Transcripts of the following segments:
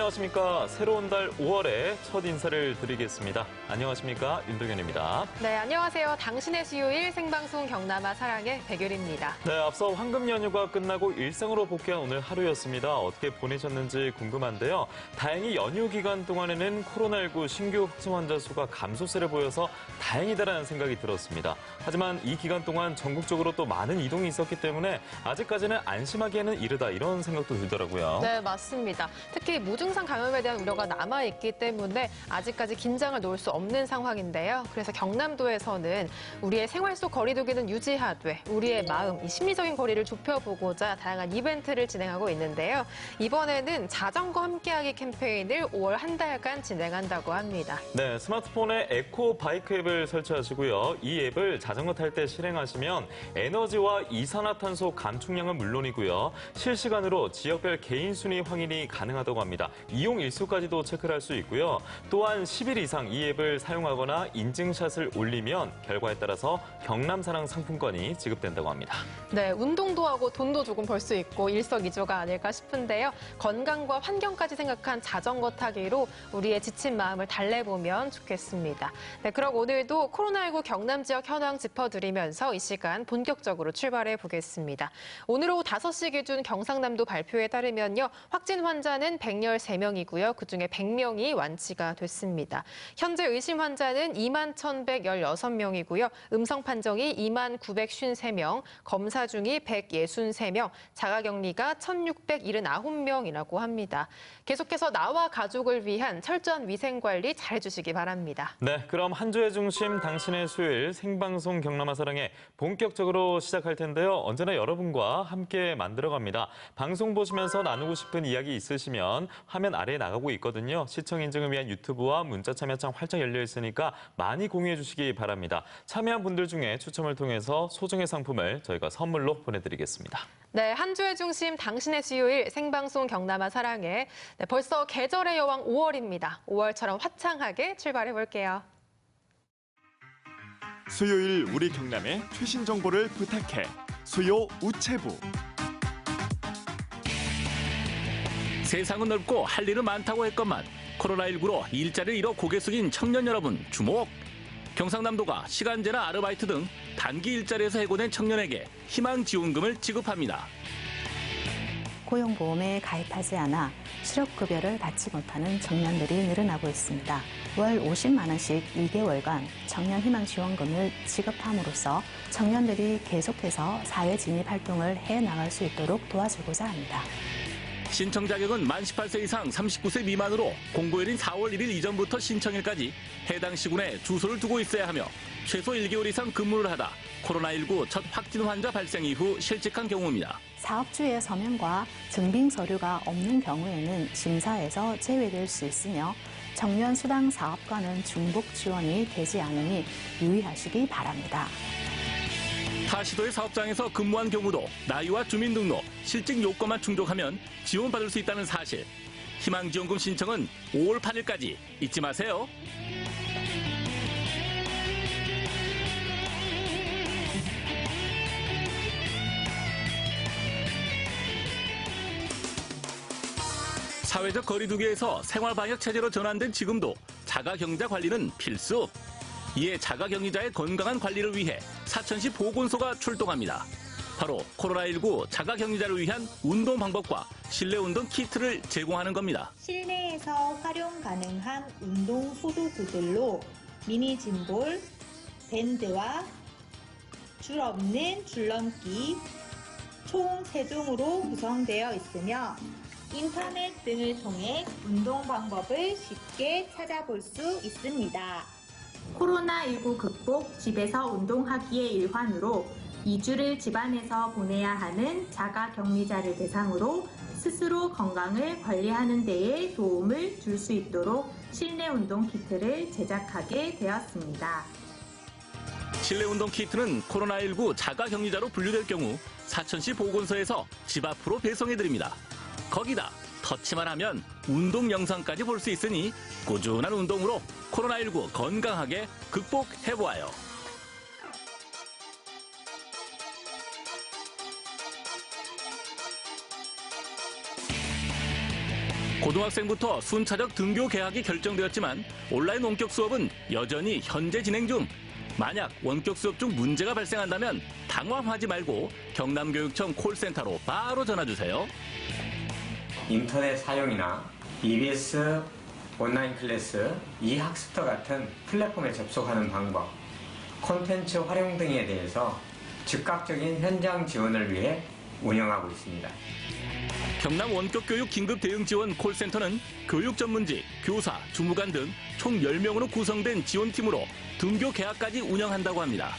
안녕하십니까. 새로운 달 5월의 첫 인사를 드리겠습니다. 안녕하십니까. 윤동현입니다. 네, 안녕하세요. 당신의 수요일 생방송 경남아 사랑의 백율입니다. 네, 앞서 황금 연휴가 끝나고 일상으로 복귀한 오늘 하루였습니다. 어떻게 보내셨는지 궁금한데요. 다행히 연휴 기간 동안에는 코로나19 신규 확진 환자 수가 감소세를 보여서 다행이다라는 생각이 들었습니다. 하지만 이 기간 동안 전국적으로 또 많은 이동이 있었기 때문에 아직까지는 안심하기에는 이르다 이런 생각도 들더라고요. 네, 맞습니다. 특히 무증상 감염에 대한 우려가 남아있기 때문에 아직까지 긴장을 놓을 수 없는 상황인데요. 그래서 경남도에서는 우리의 생활 속 거리 두기는 유지하되 우리의 마음, 이 심리적인 거리를 좁혀보고자 다양한 이벤트를 진행하고 있는데요. 이번에는 자전거 함께하기 캠페인을 5월 한 달간 진행한다고 합니다. 네, 스마트폰에 에코 바이크 앱을 설치하시고요. 이 앱을 자전거 탈 때 실행하시면 에너지와 이산화탄소 감축량은 물론이고요. 실시간으로 지역별 개인 순위 확인이 가능하다고 합니다. 이용 일수까지도 체크를 할 수 있고요. 또한 10일 이상 이 앱을 사용하거나 인증샷을 올리면 결과에 따라서 경남사랑 상품권이 지급된다고 합니다. 네, 운동도 하고 돈도 조금 벌 수 있고 일석이조가 아닐까 싶은데요. 건강과 환경까지 생각한 자전거 타기로 우리의 지친 마음을 달래보면 좋겠습니다. 네, 그럼 오늘도 코로나19 경남 지역 현황 짚어드리면서 이 시간 본격적으로 출발해 보겠습니다. 오늘 오후 5시 기준 경상남도 발표에 따르면요. 확진 환자는 113명이고요. 그중에 100명이 완치가 됐습니다. 현재 의심 환자는 21,116명이고요. 음성 판정이 29,953명, 검사 중이 163명, 자가격리가 1,679명이라고 합니다. 계속해서 나와 가족을 위한 철저한 위생관리 잘해주시기 바랍니다. 네, 그럼 한 주의 중심 당신의 수요일 생방송 경남아 사랑에 본격적으로 시작할 텐데요. 언제나 여러분과 함께 만들어갑니다. 방송 보시면서 나누고 싶은 이야기 있으시면 화면 아래에 나가고 있거든요. 시청 인증을 위한 유튜브와 문자 참여창 활짝 열려 있으니까 많이 공유해 주시기 바랍니다. 참여한 분들 중에 추첨을 통해서 소정의 상품을 저희가 선물로 보내드리겠습니다. 네, 한 주의 중심 당신의 수요일 생방송 경남아 사랑해. 네, 벌써 계절의 여왕 5월입니다. 5월처럼 화창하게 출발해 볼게요. 수요일 우리 경남의 최신 정보를 부탁해. 수요 우체부. 세상은 넓고 할 일은 많다고 했건만 코로나19로 일자리를 잃어 고개 숙인 청년 여러분 주목! 경상남도가 시간제나 아르바이트 등 단기 일자리에서 해고된 청년에게 희망지원금을 지급합니다. 고용보험에 가입하지 않아 실업급여를 받지 못하는 청년들이 늘어나고 있습니다. 월 50만 원씩 2개월간 청년희망지원금을 지급함으로써 청년들이 계속해서 사회 진입 활동을 해나갈 수 있도록 도와주고자 합니다. 신청 자격은 만 18세 이상 39세 미만으로 공고일인 4월 1일 이전부터 신청일까지 해당 시군에 주소를 두고 있어야 하며 최소 1개월 이상 근무를 하다 코로나19 첫 확진 환자 발생 이후 실직한 경우입니다. 사업주의 서명과 증빙 서류가 없는 경우에는 심사에서 제외될 수 있으며 청년 수당 사업과는 중복 지원이 되지 않으니 유의하시기 바랍니다. 타 시도의 사업장에서 근무한 경우도 나이와 주민등록, 실직 요건만 충족하면 지원받을 수 있다는 사실. 희망지원금 신청은 5월 8일까지 잊지 마세요. 사회적 거리두기에서 생활방역 체제로 전환된 지금도 자가격리자 관리는 필수. 이에 자가격리자의 건강한 관리를 위해 사천시 보건소가 출동합니다. 바로 코로나19 자가격리자를 위한 운동 방법과 실내 운동 키트를 제공하는 겁니다. 실내에서 활용 가능한 운동 소도구들로 미니 짐볼, 밴드와 줄 없는 줄넘기 총 3종으로 구성되어 있으며 인터넷 등을 통해 운동 방법을 쉽게 찾아볼 수 있습니다. 코로나19 극복 집에서 운동하기의 일환으로 2주를 집안에서 보내야 하는 자가격리자를 대상으로 스스로 건강을 관리하는 데에 도움을 줄 수 있도록 실내 운동 키트를 제작하게 되었습니다. 실내 운동 키트는 코로나19 자가격리자로 분류될 경우 사천시 보건소에서 집 앞으로 배송해드립니다. 거기다 터치만 하면 운동 영상까지 볼 수 있으니 꾸준한 운동으로 코로나19 건강하게 극복해보아요. 고등학생부터 순차적 등교 개학이 결정되었지만 온라인 원격 수업은 여전히 현재 진행 중. 만약 원격 수업 중 문제가 발생한다면 당황하지 말고 경남교육청 콜센터로 바로 전화주세요. 인터넷 사용이나 EBS 온라인 클래스, 이학습터 같은 플랫폼에 접속하는 방법, 콘텐츠 활용 등에 대해서 즉각적인 현장 지원을 위해 운영하고 있습니다. 경남 원격교육 긴급대응지원 콜센터는 교육 전문직, 교사, 주무관 등 총 10명으로 구성된 지원팀으로 등교 개학까지 운영한다고 합니다.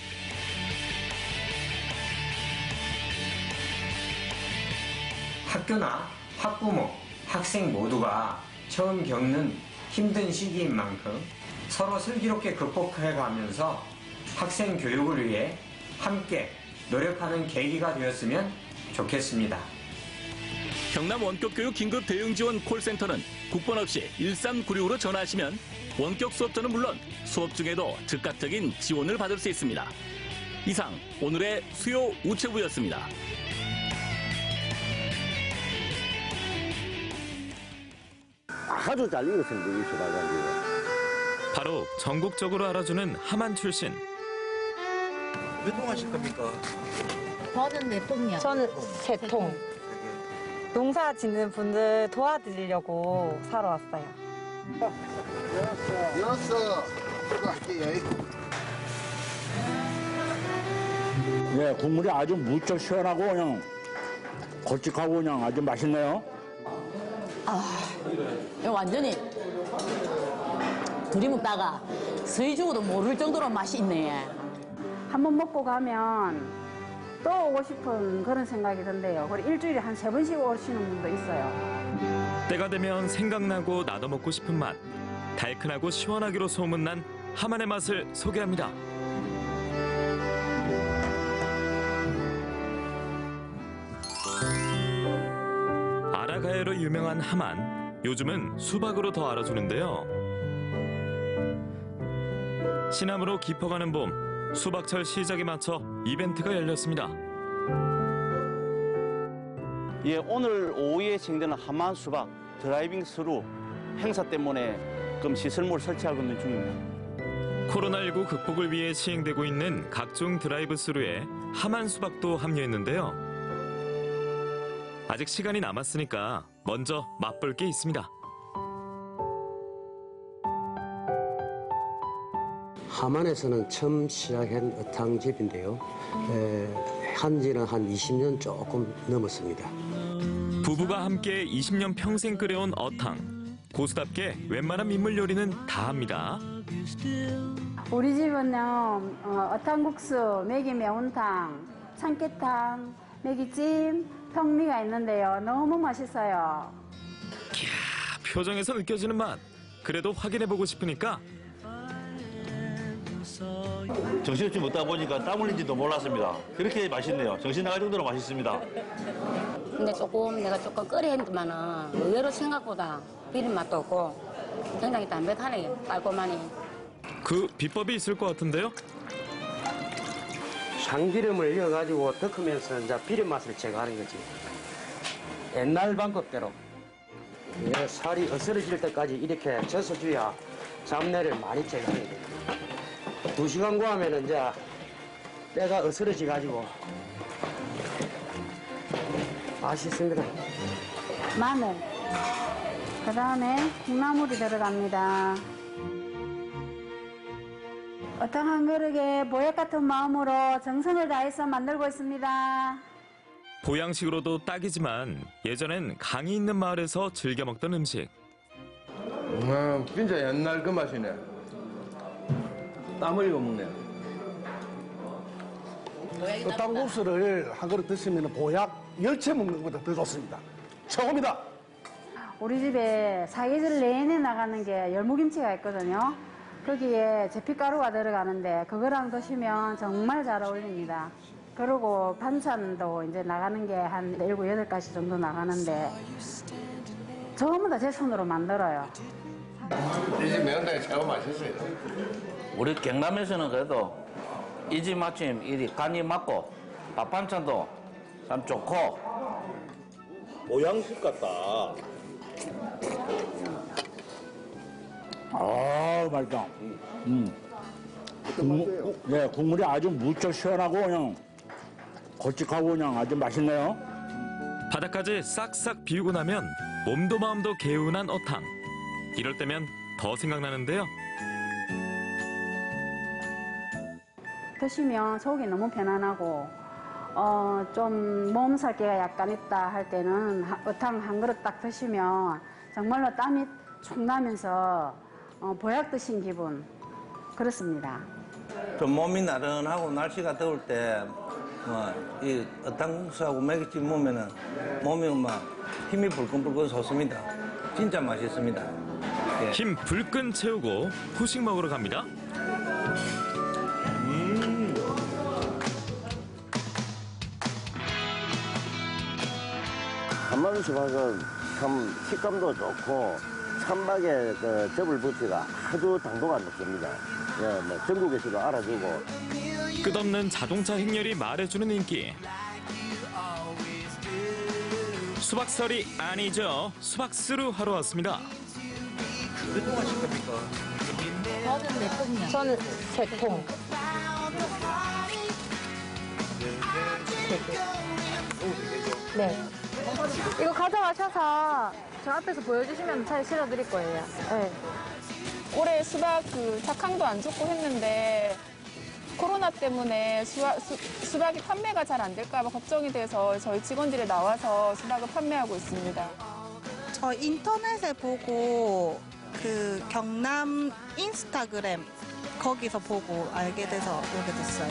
학교나 학부모, 학생 모두가 처음 겪는 힘든 시기인 만큼 서로 슬기롭게 극복해가면서 학생 교육을 위해 함께 노력하는 계기가 되었으면 좋겠습니다. 경남 원격교육 긴급대응지원 콜센터는 국번 없이 1396로 전화하시면 원격 수업자는 물론 수업 중에도 즉각적인 지원을 받을 수 있습니다. 이상 오늘의 수요 우체부였습니다. 아주 잘 익었습니다. 이 수박은. 바로 전국적으로 알아주는 함안 출신. 몇 통 하실 겁니까? 저는 몇 통이요? 저는 3통. 농사 짓는 분들 도와드리려고 사러 왔어요. 열었어. 들어갈게요. 네, 국물이 아주 무척 시원하고 그냥 걸쭉하고 그냥 아주 맛있네요. 이거 완전히 둘이 먹다가 서희 주고도 모를 정도로 맛이 있네. 한번 먹고 가면 또 오고 싶은 그런 생각이 든대요. 그리고 일주일에 한 3번씩 오시는 분도 있어요. 때가 되면 생각나고 나도 먹고 싶은 맛. 달큰하고 시원하기로 소문난 함안의 맛을 소개합니다. 아라가야로 유명한 함안. 요즘은 수박으로 더 알아주는데요. 시남으로 깊어가는 봄, 수박철 시작에 맞춰 이벤트가 열렸습니다. 예, 오늘 오후에 진행되는 함안 수박 드라이빙 스루 행사 때문에 그럼 시설물을 설치하고 있는 중입니다. 코로나19 극복을 위해 시행되고 있는 각종 드라이브 스루에 함안 수박도 함유했는데요. 아직 시간이 남았으니까 먼저 맛볼 게 있습니다. 함안에서는 처음 시작한 어탕집인데요. 한지는 한 20년 조금 넘었습니다. 부부가 함께 20년 평생 끓여온 어탕. 고수답게 웬만한 민물 요리는 다 합니다. 우리 집은요, 어탕국수, 매기 매운탕, 참깨탕, 매기찜, 평미가 있는데요. 너무 맛있어요. 이야, 표정에서 느껴지는 맛. 그래도 확인해보고 싶으니까 정신없이 먹다 보니까 땀 흘린지도 몰랐습니다. 그렇게 맛있네요. 정신 나갈 정도로 맛있습니다. 근데 내가 조금 끓여 했지만은 의외로 생각보다 비린 맛도 없고 굉장히 담백하네요. 깔끔하니. 그 비법이 있을 것 같은데요? 참기름을 넣어가지고 덮으면서 이제 비린 맛을 제거하는 거지. 옛날 방법대로 살이 어스러질 때까지 이렇게 젖어줘야 잡내를 많이 제거하는 거예요. 2시간 구하면 이제 때가 어스러져가지고 맛있습니다. 마늘, 그 다음에 콩나물이 들어갑니다. 어탕 한 그릇에 보약 같은 마음으로 정성을 다해서 만들고 있습니다. 보양식으로도 딱이지만 예전엔 강이 있는 마을에서 즐겨 먹던 음식. 진짜 옛날 그 맛이네. 땀 흘리고 먹네. 어탕국수를 한 그릇 드시면 보약 10채 먹는 것보다 더 좋습니다. 최고입니다. 우리 집에 사계절 내내 나가는 게 열무김치가 있거든요. 거기에 제피가루가 들어가는데 그거랑 드시면 정말 잘 어울립니다. 그리고 반찬도 이제 나가는 게 한 7, 8가지 정도 나가는데 전부 다 제 손으로 만들어요. 이 집 매운탕이 최고 맛있어요. 우리 경남에서는 그래도 이 집 마침 이 간이 맞고 밥 반찬도 참 좋고 보양식 같다. 아, 맛있다. 네, 국물이 아주 무척 시원하고 그냥 걸쭉하고 그냥 아주 맛있네요. 바닥까지 싹싹 비우고 나면 몸도 마음도 개운한 어탕. 이럴 때면 더 생각나는데요. 드시면 속이 너무 편안하고 좀 몸살기가 약간 있다 할 때는 어탕 한 그릇 딱 드시면 정말로 땀이 축 나면서 보약 드신 기분 그렇습니다. 좀 몸이 나른하고 날씨가 더울 때 이 어탕국수하고 매기찜 먹으면은 몸이 막 힘이 불끈불끈 솟습니다. 진짜 맛있습니다. 예. 힘 불끈 채우고 후식 먹으러 갑니다. 한만 수박은 참 식감도 좋고 찬박에 그 접을 부치가 아주 당도가 높습니다. 예, 뭐 전국에서도 알아주고. 끝없는 자동차 행렬이 말해주는 인기. 수박설이 아니죠. 수박스루 하러 왔습니다. 몇 통 하실 겁니까? 저는 몇 통이요? 저는 3통. 네. 이거 가져가셔서 저 앞에서 보여주시면 잘 실어드릴 거예요. 네. 올해 수박 작황도 안 좋고 했는데 코로나 때문에 수박이 판매가 잘 안 될까 봐 걱정이 돼서 저희 직원들이 나와서 수박을 판매하고 있습니다. 저 인터넷에 보고 그 경남 인스타그램 거기서 보고 알게 돼서 오게 됐어요.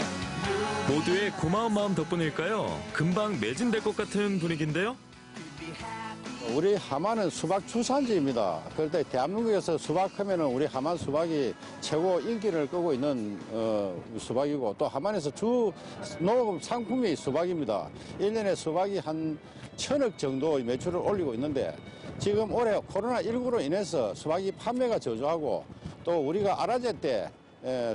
모두의 고마운 마음 덕분일까요? 금방 매진될 것 같은 분위기인데요. 우리 함안은 수박 주산지입니다. 그럴 때 대한민국에서 수박하면은 우리 함안 수박이 최고 인기를 끄고 있는 수박이고 또 함안에서 주 농업 상품이 수박입니다. 1년에 수박이 한 1,000억 정도 매출을 올리고 있는데 지금 올해 코로나19로 인해서 수박이 판매가 저조하고 또 우리가 아라제 때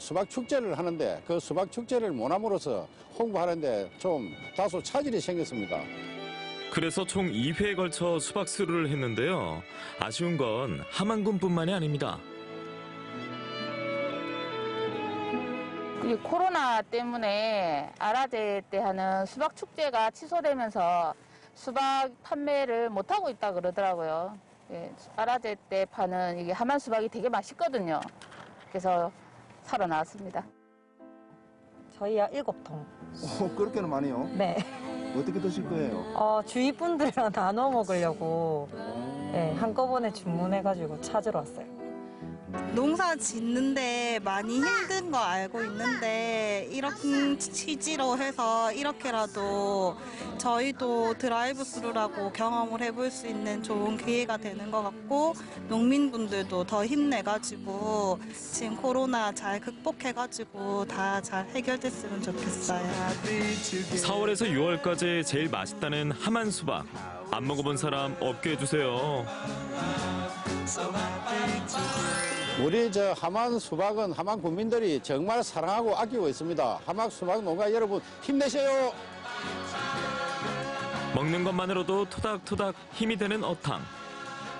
수박 축제를 하는데 그 수박 축제를 모함으로써 홍보하는데 좀 다소 차질이 생겼습니다. 그래서 총 2회에 걸쳐 수박스루를 했는데요. 아쉬운 건 함안군뿐만이 아닙니다. 이 코로나 때문에 아라제 때 하는 수박 축제가 취소되면서 수박 판매를 못하고 있다 그러더라고요. 아라제 때 파는 이게 함안 수박이 되게 맛있거든요. 그래서 사러 나왔습니다. 저희야 7통. 그렇게는 많이요? 네. 어떻게 드실 거예요? 주위 분들이랑 나눠 먹으려고 한꺼번에 주문해가지고 찾으러 왔어요. 농사 짓는데 많이 힘든 거 알고 있는데 이런 취지로 해서 이렇게라도 저희도 드라이브 스루라고 경험을 해볼 수 있는 좋은 기회가 되는 것 같고 농민분들도 더 힘내가지고 지금 코로나 잘 극복해가지고 다 잘 해결됐으면 좋겠어요. 4월에서 6월까지 제일 맛있다는 함안 수박. 안 먹어본 사람 없게 해주세요. 우리 저 함안 수박은 함안 국민들이 정말 사랑하고 아끼고 있습니다. 함안 수박 농가 여러분 힘내세요. 먹는 것만으로도 토닥토닥 힘이 되는 어탕.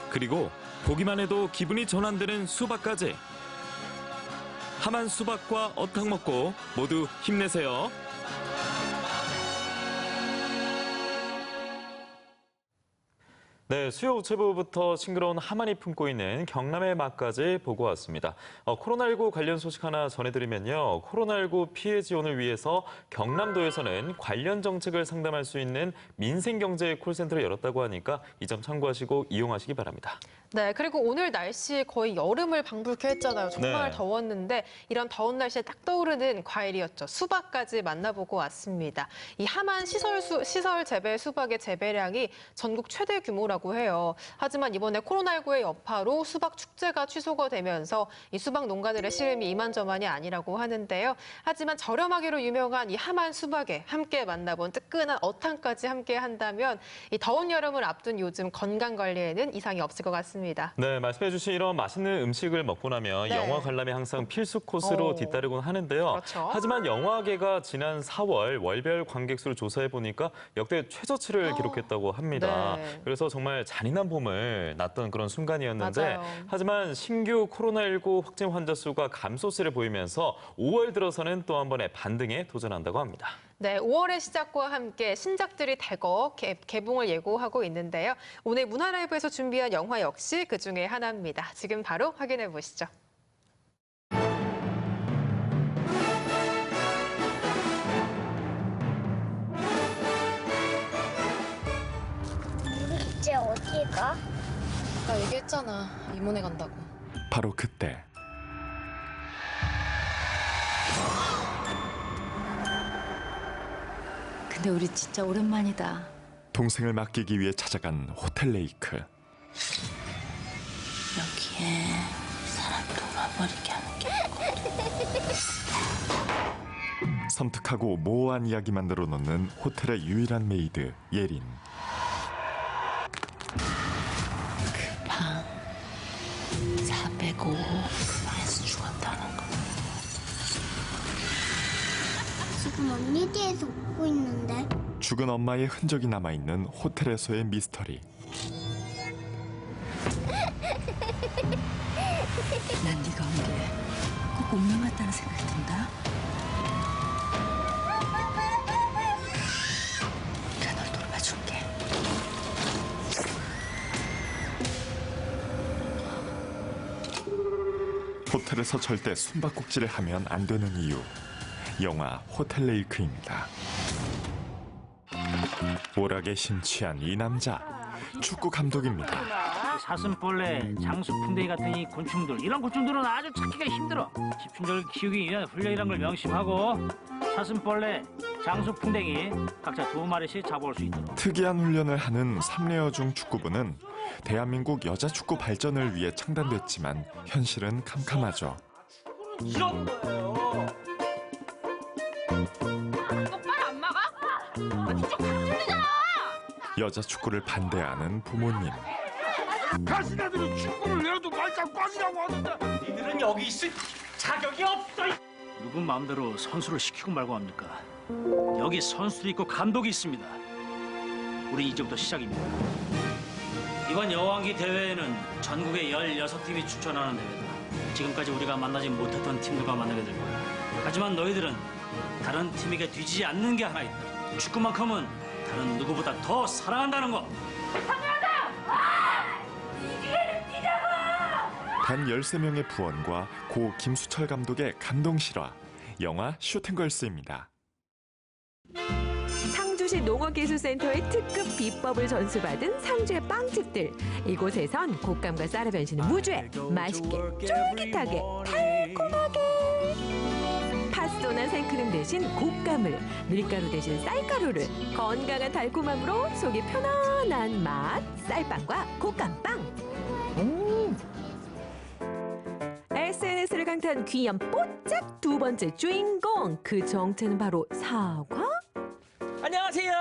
그리고 보기만 해도 기분이 전환되는 수박까지. 함안 수박과 어탕 먹고 모두 힘내세요. 네, 수요 우체부부터 싱그러운 함안이 품고 있는 경남의 맛까지 보고 왔습니다. 코로나19 관련 소식 하나 전해드리면요. 코로나19 피해 지원을 위해서 경남도에서는 관련 정책을 상담할 수 있는 민생경제 콜센터를 열었다고 하니까 이 점 참고하시고 이용하시기 바랍니다. 네, 그리고 오늘 날씨 거의 여름을 방불케 했잖아요. 정말 네. 더웠는데 이런 더운 날씨에 딱 떠오르는 과일이었죠. 수박까지 만나보고 왔습니다. 이 함안 시설 재배 수박의 재배량이 전국 최대 규모라고 해요. 하지만 이번에 코로나19의 여파로 수박 축제가 취소가 되면서 이 수박 농가들의 시름이 이만저만이 아니라고 하는데요. 하지만 저렴하기로 유명한 이 함안 수박에 함께 만나본 뜨끈한 어탕까지 함께 한다면 이 더운 여름을 앞둔 요즘 건강 관리에는 이상이 없을 것 같습니다. 네, 말씀해주신 이런 맛있는 음식을 먹고 나면 네. 영화 관람이 항상 필수 코스로 뒤따르곤 하는데요. 그렇죠. 하지만 영화계가 지난 4월 월별 관객 수를 조사해 보니까 역대 최저치를 기록했다고 합니다. 네. 그래서 정말 정말 잔인한 봄을 났던 그런 순간이었는데 맞아요. 하지만 신규 코로나19 확진 환자 수가 감소세를 보이면서 5월 들어서는 또 한 번의 반등에 도전한다고 합니다. 네, 5월의 시작과 함께 신작들이 대거 개봉을 예고하고 있는데요. 오늘 문화라이브에서 준비한 영화 역시 그중에 하나입니다. 지금 바로 확인해 보시죠. 우리 이제 어디 가? 아까 얘기했잖아. 이모네 간다고. 바로 그때 근데 우리 진짜 오랜만이다. 동생을 맡기기 위해 찾아간 호텔 레이크. 여기에 사람 돌아버리게 하는 게 있거든. 섬뜩하고 모호한 이야기만 늘어놓는 호텔의 유일한 메이드 예린. 그 방 405 그 방에서 죽었다는 거. 지금 언니 뒤에서 웃고 있는데. 죽은 엄마의 흔적이 남아있는 호텔에서의 미스터리. 난 네가 온 게 꼭 운명 같다는 생각이 든다. 내가 널 돌봐줄게. 호텔에서 절대 숨바꼭질을 하면 안 되는 이유. 영화 호텔 레이크입니다. 오락에 심취한 이 남자, 축구 감독입니다. 사슴벌레, 장수풍뎅이 같은 이 곤충들, 이런 곤충들은 아주 찾기가 힘들어. 집중력을 키우기 위한 훈련이란 걸 명심하고 사슴벌레, 장수풍뎅이 각자 2마리씩 잡아올 수 있도록. 특이한 훈련을 하는 3레어 중 축구부는 대한민국 여자 축구 발전을 위해 창단됐지만 현실은 캄캄하죠. 이런 거예요. 똑바로 안 막아? 아니 좀 틀리잖아. 여자 축구를 반대하는 부모님. 가시나들이 축구를 내어도 말짱 빠지라고 하는데 니들은 여기 있을 자격이 없어. 누구 마음대로 선수를 시키고 말고 합니까? 여기 선수도 있고 감독이 있습니다. 우리 이제부터 시작입니다. 이번 여왕기 대회에는 전국의 16팀이 출전하는 대회다. 지금까지 우리가 만나지 못했던 팀들과 만나게 될 거야. 하지만 너희들은 다른 팀에게 뒤지지 않는 게 하나 있다. 축구만큼은 다른 누구보다 더 사랑한다는 거. 단 13명의 부원과 고 김수철 감독의 감동 실화. 영화 슈팅걸스입니다. 상주시 농업기술센터의 특급 비법을 전수받은 상주의 빵집들. 이곳에선 곶감과 쌀의 변신은 무죄. 맛있게, 쫄깃하게, 달콤하게. 팥소나 생크림 대신 곶감을, 밀가루 대신 쌀가루를, 건강한 달콤함으로 속이 편안한 맛. 쌀빵과 곶감빵. SNS를 강타한 귀염 뽀짝 두 번째 주인공. 그 정체는 바로 사과? 안녕하세요.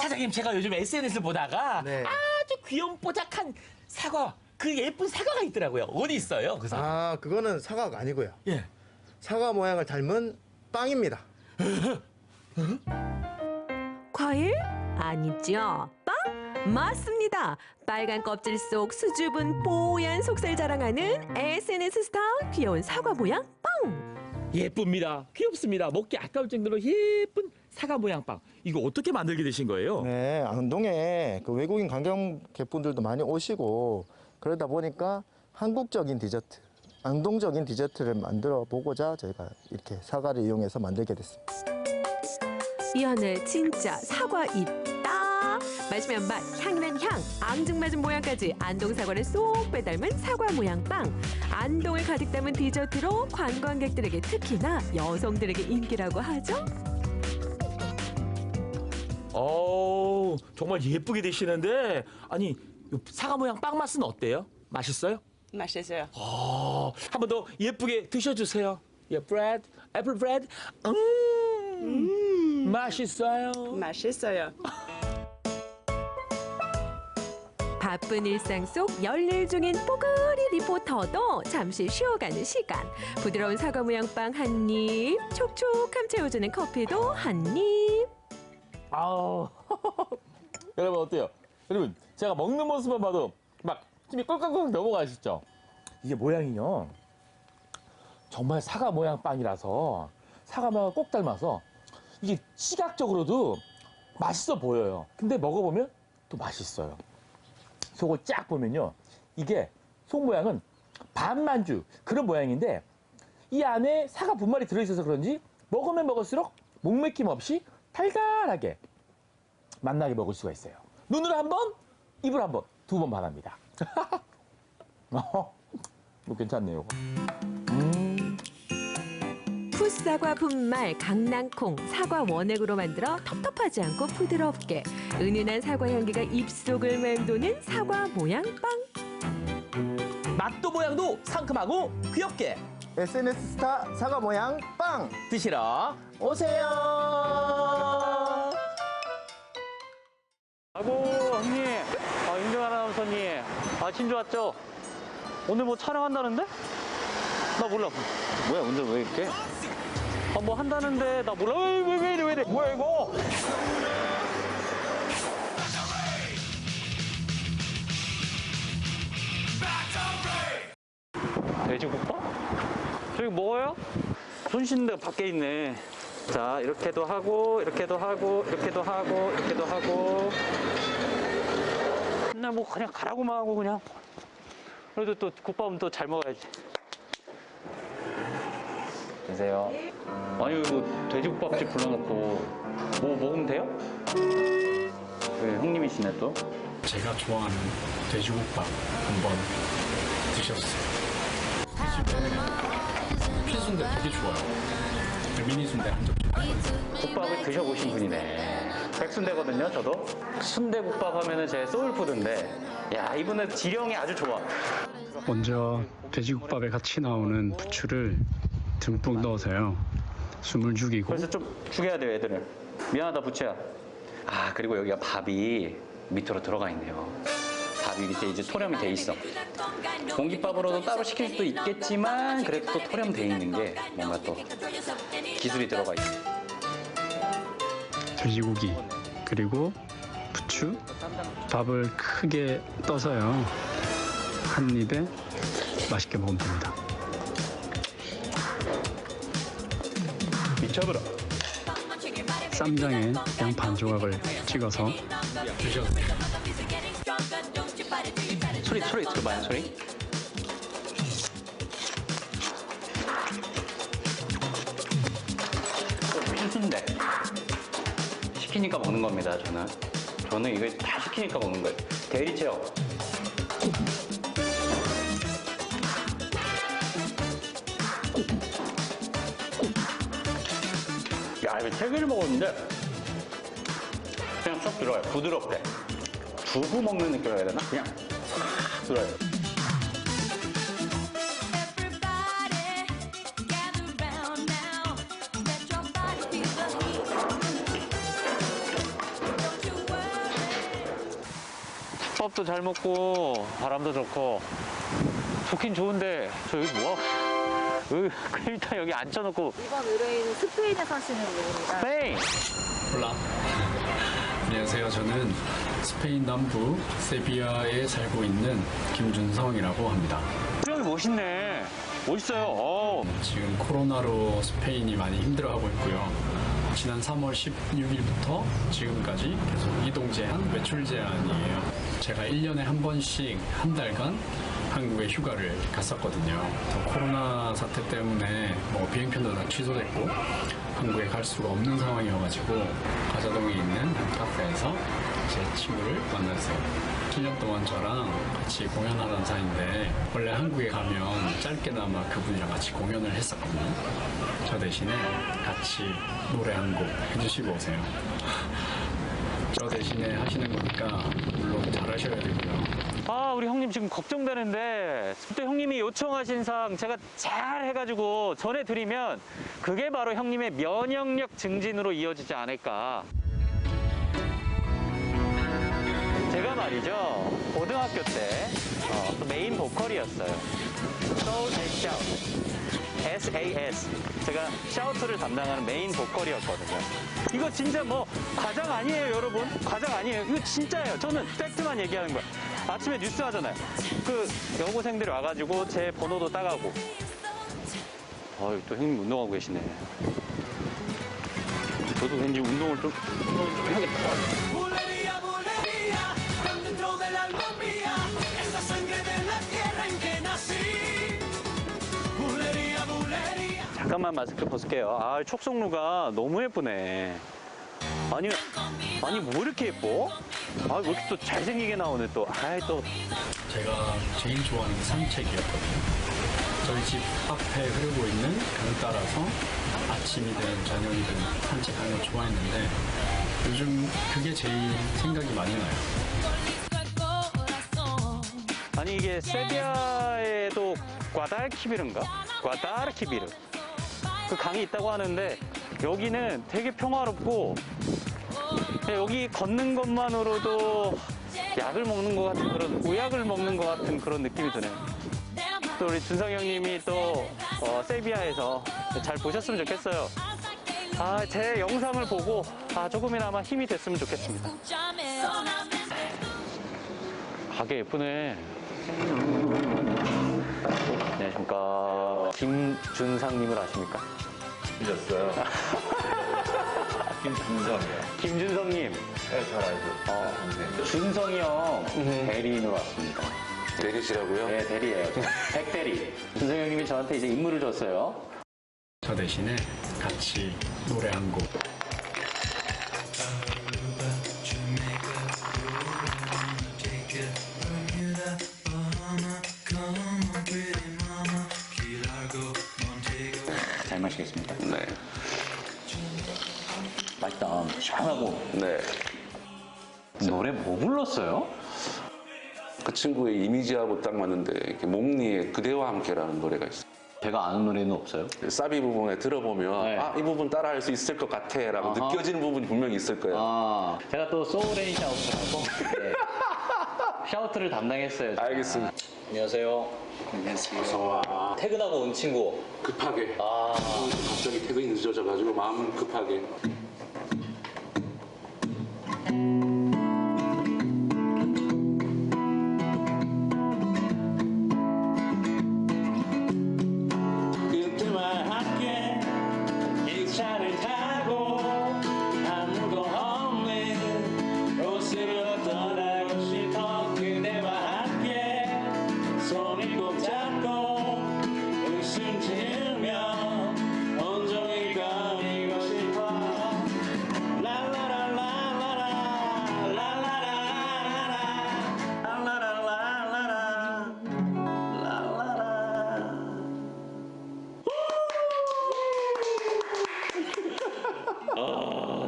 사장님, 제가 요즘 SNS를 보다가 아주 귀염뽀짝한 사과, 그 예쁜 사과가 있더라고요. 어디 있어요? 그 사과? 아, 그거는 사과가 아니고요. 예. 사과 모양을 닮은 빵입니다. 과일? 아니죠. 빵? 맞습니다. 빨간 껍질 속 수줍은 뽀얀 속살 자랑하는 SNS 스타 귀여운 사과 모양 빵. 예쁩니다. 귀엽습니다. 먹기 아까울 정도로 예쁜 사과 모양 빵. 이거 어떻게 만들게 되신 거예요? 네, 안동에 그 외국인 관광객분들도 많이 오시고 그러다 보니까 한국적인 디저트, 안동적인 디저트를 만들어 보고자 저희가 이렇게 사과를 이용해서 만들게 됐습니다. 이 안에 진짜 사과 있다. 마시면 맛, 향이면 향, 앙증맞은 모양까지 안동 사과를 쏙 빼닮은 사과 모양 빵. 안동을 가득 담은 디저트로 관광객들에게 특히나 여성들에게 인기라고 하죠. 정말 예쁘게 드시는데 아니 이 사과 모양 빵 맛은 어때요? 맛있어요? 맛있어요. 한 번 더 예쁘게 드셔주세요. 예, 브레드, 애플 브레드. 맛있어요. 맛있어요. 바쁜 일상 속 열일 중인 뽀글이 리포터도 잠시 쉬어가는 시간. 부드러운 사과 모양 빵 한 입, 촉촉함 채워주는 커피도 한 입. 여러분 어때요? 그리고 제가 먹는 모습만 봐도 막 침이 꿀꺽꿀꺽 넘어가시죠? 이게 모양이요. 정말 사과 모양 빵이라서 사과 모양을 꼭 닮아서 이게 시각적으로도 맛있어 보여요. 근데 먹어보면 또 맛있어요. 속을 쫙 보면요. 이게 속 모양은 반만주 그런 모양인데 이 안에 사과 분말이 들어있어서 그런지 먹으면 먹을수록 목맥힘 없이 달달하게 맛나게 먹을 수가 있어요. 눈으로 한 번, 입으로 한 번, 2번 반합니다. 이거 괜찮네요. 풋사과 분말, 강낭콩, 사과 원액으로 만들어 텁텁하지 않고 부드럽게 은은한 사과 향기가 입속을 맴도는 사과 모양 빵. 맛도 모양도 상큼하고 귀엽게 SNS 스타 사과 모양 빵 드시러 오세요. 아이고 형님, 윤정 아나운서님, 진주 왔죠? 오늘 뭐 촬영한다는데? 나 몰라. 뭐야 오늘 왜 이렇게? 뭐 한다는데 나 몰라. 왜 이래? 뭐야 이거? 돼지국밥? 저기 먹어요? 손 씻는 데가 밖에 있네. 자, 이렇게도 하고, 이렇게도 하고, 이렇게도 하고, 이렇게도 하고. 맨날 뭐 그냥 가라고만 하고 그냥. 그래도 또 국밥은 또 잘 먹어야지. 드세요. 아니, 이거 돼지국밥집 불러놓고 뭐 먹으면 돼요? 그 형님이시네 또. 제가 좋아하는 돼지국밥 한번 드셨어요. 피순대 되게 좋아요. 미니 순대 한 접시. 국밥을 드셔보신 분이네. 백순대거든요, 저도. 순대국밥 하면은 제 소울푸드인데, 야, 이분은 지령이 아주 좋아. 먼저 돼지국밥에 같이 나오는 부추를 듬뿍 넣어서요. 숨을 죽이고. 그래서 좀 죽여야 돼요, 애들을. 미안하다, 부추야. 그리고 여기가 밥이 밑으로 들어가 있네요. 밥이 밑에 이제 토렴이 돼 있어. 공깃밥으로도 따로 시킬 수도 있겠지만 그래도 또 토렴 돼 있는 게 뭔가 또 기술이 들어가 있어. 돼지고기 그리고 부추 밥을 크게 떠서요. 한 입에 맛있게 먹으면 됩니다. 미쳐버려. 쌈장에 양파 한 조각을 찍어서 드셔도 돼요. 소리 들어봐요, 소리. 필수인데 시키니까 먹는 겁니다. 저는 이거 다 시키니까 먹는 거예요. 대리체험. 야, 이거 3개를 먹었는데 그냥 쏙 들어가요. 부드럽게. 두부 먹는 느낌이라 해야 되나? 그냥 싹 들어요. 국밥도 잘 먹고 바람도 좋고 좋긴 좋은데 저 여기 뭐야? 일단 여기 앉혀놓고. 이번 의뢰인은 스페인에 사시는 분입니다. 스페인! 몰라. 안녕하세요. 저는 스페인 남부 세비야에 살고 있는 김준성이라고 합니다. 여기 멋있네. 멋있어요. 지금 코로나로 스페인이 많이 힘들어하고 있고요. 지난 3월 16일부터 지금까지 계속 이동 제한, 외출 제한이에요. 제가 1년에 한 번씩 한 달간 한국에 휴가를 갔었거든요. 코로나 사태 때문에 비행편도 다 취소됐고 한국에 갈 수가 없는 상황이어가지고 가자동에 있는 한 카페에서 제 친구를 만났어요. 7년 동안 저랑 같이 공연하던 사이인데 원래 한국에 가면 짧게나마 그분이랑 같이 공연을 했었거든요. 저 대신에 같이 노래 한 곡 해주시고 오세요. 저 대신에 하시는 거니까 물론 잘하셔야 되고요. 우리 형님 지금 걱정되는데 또 형님이 요청하신 사항 제가 잘 해가지고 전해드리면 그게 바로 형님의 면역력 증진으로 이어지지 않을까. 제가 말이죠, 고등학교 때 메인 보컬이었어요. Soul and Shout. SAS. 제가 샤우트를 담당하는 메인 보컬이었거든요. 이거 진짜 뭐 과장 아니에요, 여러분. 과장 아니에요. 이거 진짜예요. 저는 팩트만 얘기하는 거예요. 아침에 뉴스 하잖아요. 그 여고생들이 와가지고 제 번호도 따가고. 또 형님 운동하고 계시네. 저도 왠지 운동을 좀 해야겠다. 잠깐만 마스크 벗을게요. 아, 촉성루가 너무 예쁘네. 아니 뭐 이렇게 예뻐? 아, 왜 이렇게 또 잘생기게 나오네 또. 또. 제가 제일 좋아하는 게 산책이었거든요. 저희 집 앞에 흐르고 있는 강 따라서 아침이든 저녁이든 산책하는 걸 좋아했는데 요즘 그게 제일 생각이 많이 나요. 아니 이게 세비야에도 과달키비르인가? 과다르키비르 그 강이 있다고 하는데 여기는 되게 평화롭고 여기 걷는 것만으로도 약을 먹는 것 같은 그런 의약을 먹는 것 같은 그런 느낌이 드네요. 또 우리 준성이 형님이 또 세비야에서 잘 보셨으면 좋겠어요. 제 영상을 보고 조금이나마 힘이 됐으면 좋겠습니다. 가게 예쁘네. 안녕하십니까. 김준상님을 아십니까? 잊었어요. 김준성이요. 김준성님. 네, 잘 알죠. 준성이 형 대리인으로 왔습니다. 대리시라고요? 네, 대리예요. 백대리. 준성이 형님이 저한테 이제 임무를 줬어요. 저 대신에 같이 노래 한 곡. 잘 마시겠습니다. 네. 맛있다. 시원하고. 네. 노래 뭐 불렀어요? 그 친구의 이미지하고 딱 맞는데 이렇게 몽니의 그대와 함께라는 노래가 있어요. 제가 아는 노래는 없어요? 사비 부분에 들어보면 네. 이 부분 따라할 수 있을 것 같아 라고 느껴지는 부분이 분명히 있을 거예요. 제가 또 소울앤 샤우트라고 샤우트를 담당했어요. 제가. 알겠습니다. 안녕하세요. 어서 와. 퇴근하고 온 친구. 급하게. 갑자기 퇴근이 늦어져가지고 마음 급하게.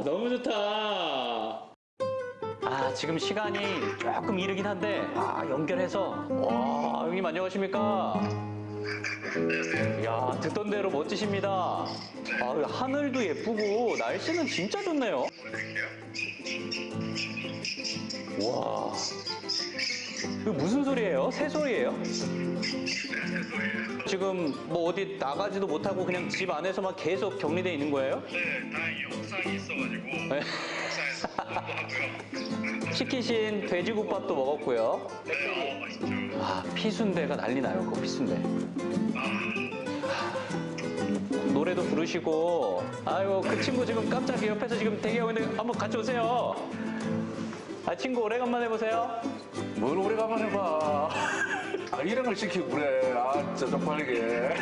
너무 좋다. 지금 시간이 조금 이르긴 한데 연결해서 형님 안녕하십니까? 이야, 듣던 대로 멋지십니다. 하늘도 예쁘고 날씨는 진짜 좋네요. 와, 이거 무슨 소리예요? 새 소리예요? 지금 뭐 어디 나가지도 못하고 그냥 집 안에서만 계속 격리돼 있는 거예요? 네, 다행히 옥상이 있어가지고 옥상에서 공부도 하고요. 시키신 돼지국밥도 먹었고요. 네, 맛있죠. 피순대가 난리 나요, 그 피순대. 노래도 부르시고, 아이고, 그 친구 지금 깜짝 옆에서 지금 대기하고 있는데 한번 같이 오세요. 친구 오래간만에 보세요. 뭘 오래간만에 봐. 이런 걸 시키고 그래. 진짜 쪽팔리게.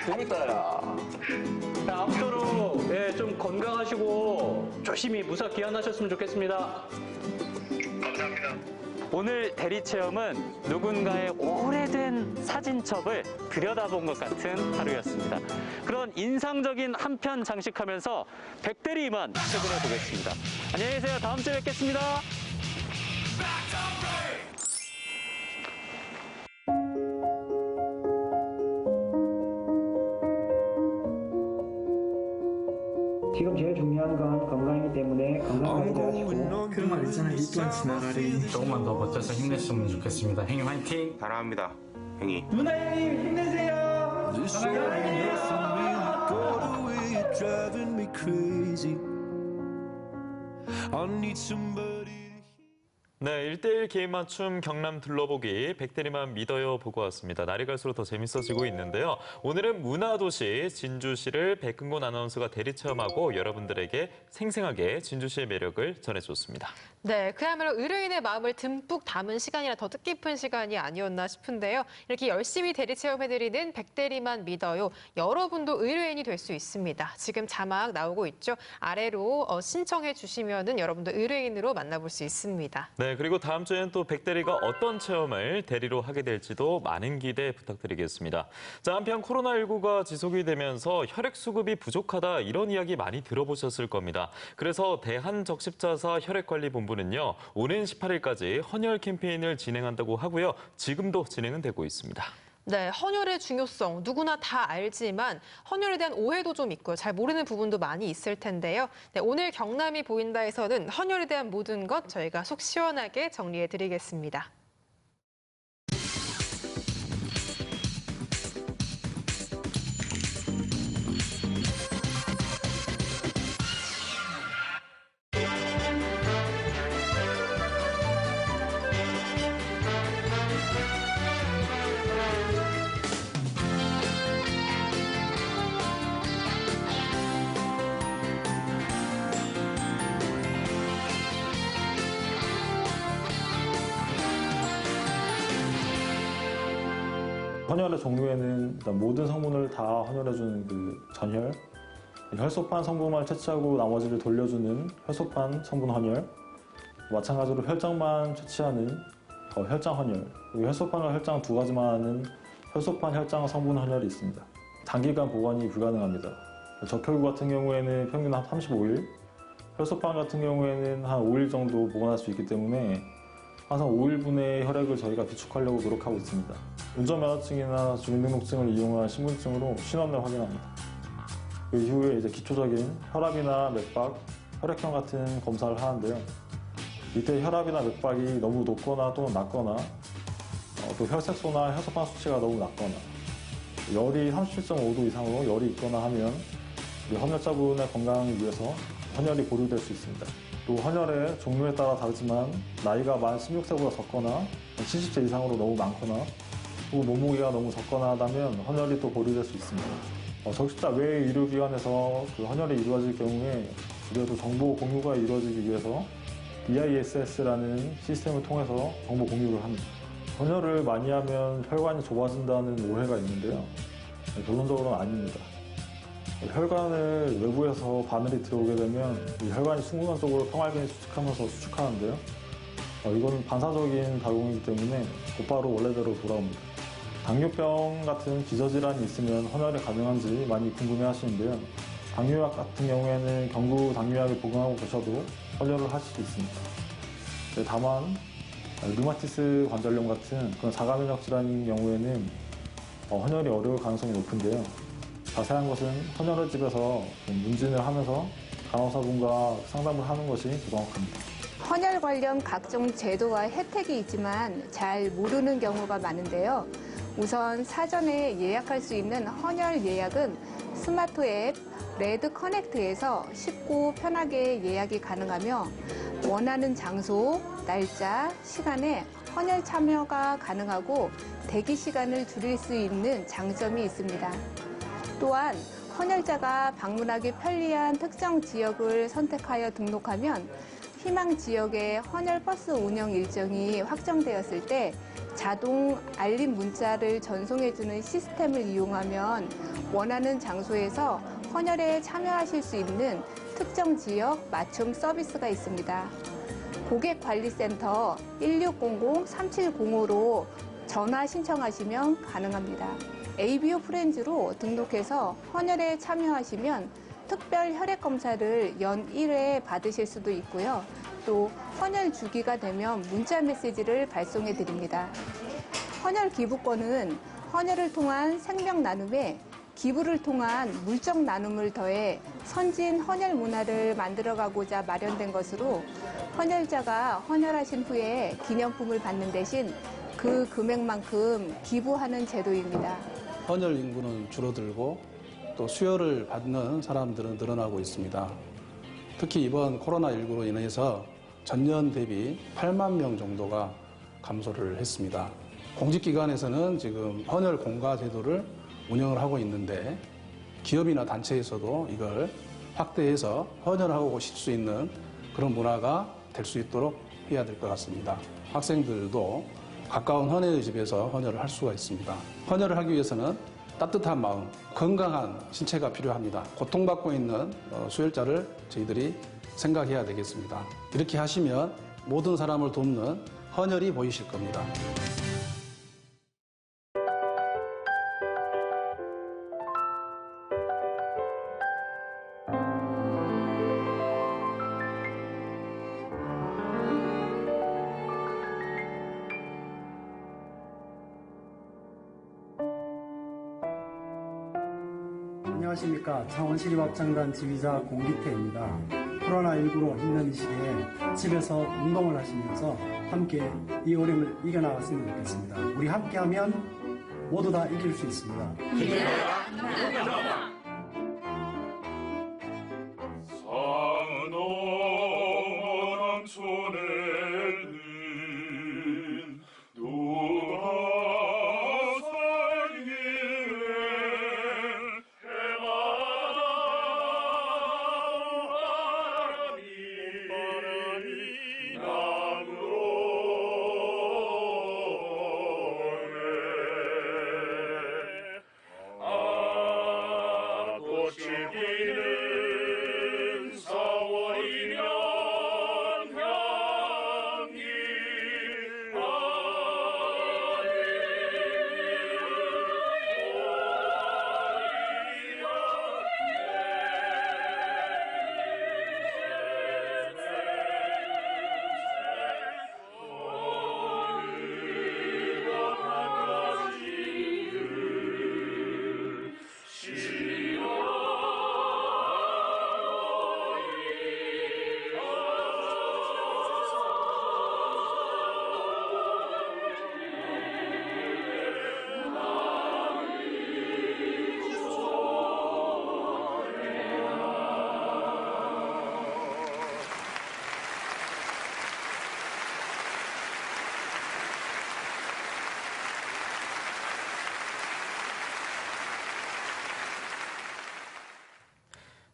재밌다, 야. 아무쪼록 좀 건강하시고 조심히 무사 귀환하셨으면 좋겠습니다. 감사합니다. 오늘 대리 체험은 누군가의 오래된 사진첩을 들여다본 것 같은 하루였습니다. 그런 인상적인 한 편 장식하면서 백대리 이만 출근해 보겠습니다. 안녕히 계세요. 다음 주에 뵙겠습니다. 지금 제일 중요한 건 건강이기 때문에 건강을 유지하시고 그런 말 있잖아요. 이 또한 지나가리. 조금만 더 버텨서 힘냈으면 좋겠습니다. 형님 화이팅! 사랑합니다, 형이. 누나 형님 힘내세요. This all and nothing really got away, driving me crazy. I need somebody. 네, 1대1 개인 맞춤 경남 둘러보기 백대리만 믿어요 보고 왔습니다. 날이 갈수록 더 재밌어지고 있는데요. 오늘은 문화도시 진주시를 백근곤 아나운서가 대리 체험하고 여러분들에게 생생하게 진주시의 매력을 전해줬습니다. 네, 그야말로 의뢰인의 마음을 듬뿍 담은 시간이라 더 뜻깊은 시간이 아니었나 싶은데요. 이렇게 열심히 대리 체험해드리는 백대리만 믿어요. 여러분도 의뢰인이 될 수 있습니다. 지금 자막 나오고 있죠. 아래로 신청해 주시면은 여러분도 의뢰인으로 만나볼 수 있습니다. 네, 그리고 다음 주에는 또 백대리가 어떤 체험을 대리로 하게 될지도 많은 기대 부탁드리겠습니다. 자, 한편 코로나19가 지속이 되면서 혈액 수급이 부족하다 이런 이야기 많이 들어보셨을 겁니다. 그래서 대한적십자사 혈액관리본부는요, 오는 18일까지 헌혈 캠페인을 진행한다고 하고요. 지금도 진행은 되고 있습니다. 네, 헌혈의 중요성 누구나 다 알지만 헌혈에 대한 오해도 좀 있고요. 잘 모르는 부분도 많이 있을 텐데요. 네, 오늘 경남이 보인다에서는 헌혈에 대한 모든 것 저희가 속 시원하게 정리해드리겠습니다. 헌혈의 종류에는 일단 모든 성분을 다 헌혈해주는 그 전혈, 혈소판 성분만 채취하고 나머지를 돌려주는 혈소판 성분 헌혈, 마찬가지로 혈장만 채취하는 혈장 헌혈, 그리고 혈소판과 혈장 두 가지만 하는 혈소판 혈장 성분 헌혈이 있습니다. 단기간 보관이 불가능합니다. 적혈구 같은 경우에는 평균 한 35일, 혈소판 같은 경우에는 한 5일 정도 보관할 수 있기 때문에 항상 5일분의 혈액을 저희가 비축하려고 노력하고 있습니다. 운전면허증이나 주민등록증을 이용한 신분증으로 신원을 확인합니다. 그 이후에 이제 기초적인 혈압이나 맥박, 혈액형 같은 검사를 하는데요. 이때 혈압이나 맥박이 너무 높거나 또는 낮거나 또 혈색소나 혈소판 수치가 너무 낮거나 열이 37.5도 이상으로 열이 있거나 하면 우리 헌혈자분의 건강을 위해서 헌혈이 보류될 수 있습니다. 또 헌혈의 종류에 따라 다르지만 나이가 만 16세보다 적거나 70세 이상으로 너무 많거나 또 몸무게가 너무 적거나 하다면 헌혈이 또 보류될 수 있습니다. 적십자 외 의료기관에서 그 헌혈이 이루어질 경우에 우리가 또 정보 공유가 이루어지기 위해서 BISS라는 시스템을 통해서 정보 공유를 합니다. 헌혈을 많이 하면 혈관이 좁아진다는 오해가 있는데요. 결론적으로는 아닙니다. 혈관을 외부에서 바늘이 들어오게 되면 이 혈관이 순간적으로 평활근이 수축하면서 수축하는데요. 이건 반사적인 작용이기 때문에 곧바로 원래대로 돌아옵니다. 당뇨병 같은 기저질환이 있으면 헌혈이 가능한지 많이 궁금해하시는데요. 당뇨약 같은 경우에는 경구 당뇨약을 복용하고 계셔도 헌혈을 하실 수 있습니다. 다만 류마티스 관절염 같은 그런 자가면역 질환인 경우에는 헌혈이 어려울 가능성이 높은데요. 자세한 것은 헌혈의 집에서 문진을 하면서 간호사분과 상담을 하는 것이 더 정확합니다. 헌혈 관련 각종 제도와 혜택이 있지만 잘 모르는 경우가 많은데요. 우선 사전에 예약할 수 있는 헌혈 예약은 스마트 앱 레드 커넥트에서 쉽고 편하게 예약이 가능하며 원하는 장소, 날짜, 시간에 헌혈 참여가 가능하고 대기 시간을 줄일 수 있는 장점이 있습니다. 또한 헌혈자가 방문하기 편리한 특정 지역을 선택하여 등록하면 희망 지역의 헌혈 버스 운영 일정이 확정되었을 때 자동 알림 문자를 전송해주는 시스템을 이용하면 원하는 장소에서 헌혈에 참여하실 수 있는 특정 지역 맞춤 서비스가 있습니다. 고객관리센터 1600-3705로 전화 신청하시면 가능합니다. ABO 프렌즈로 등록해서 헌혈에 참여하시면 특별 혈액 검사를 연 1회 받으실 수도 있고요. 또 헌혈 주기가 되면 문자 메시지를 발송해 드립니다. 헌혈 기부권은 헌혈을 통한 생명 나눔에 기부를 통한 물적 나눔을 더해 선진 헌혈 문화를 만들어가고자 마련된 것으로 헌혈자가 헌혈하신 후에 기념품을 받는 대신 그 금액만큼 기부하는 제도입니다. 헌혈 인구는 줄어들고 또 수혈을 받는 사람들은 늘어나고 있습니다. 특히 이번 코로나19로 인해서 전년 대비 8만 명 정도가 감소를 했습니다. 공직기관에서는 지금 헌혈 공가 제도를 운영을 하고 있는데 기업이나 단체에서도 이걸 확대해서 헌혈하고 오실 수 있는 그런 문화가 될 수 있도록 해야 될 것 같습니다. 학생들도 가까운 헌혈의 집에서 헌혈을 할 수가 있습니다. 헌혈을 하기 위해서는 따뜻한 마음, 건강한 신체가 필요합니다. 고통받고 있는 수혈자를 저희들이 생각해야 되겠습니다. 이렇게 하시면 모든 사람을 돕는 헌혈이 보이실 겁니다. 안녕하십니까. 창원시립합창단 지휘자 공기태입니다. 코로나19로 힘든 이 시기에 집에서 운동을 하시면서 함께 이 어려움을 이겨나갔으면 좋겠습니다. 우리 함께하면 모두 다 이길 수 있습니다.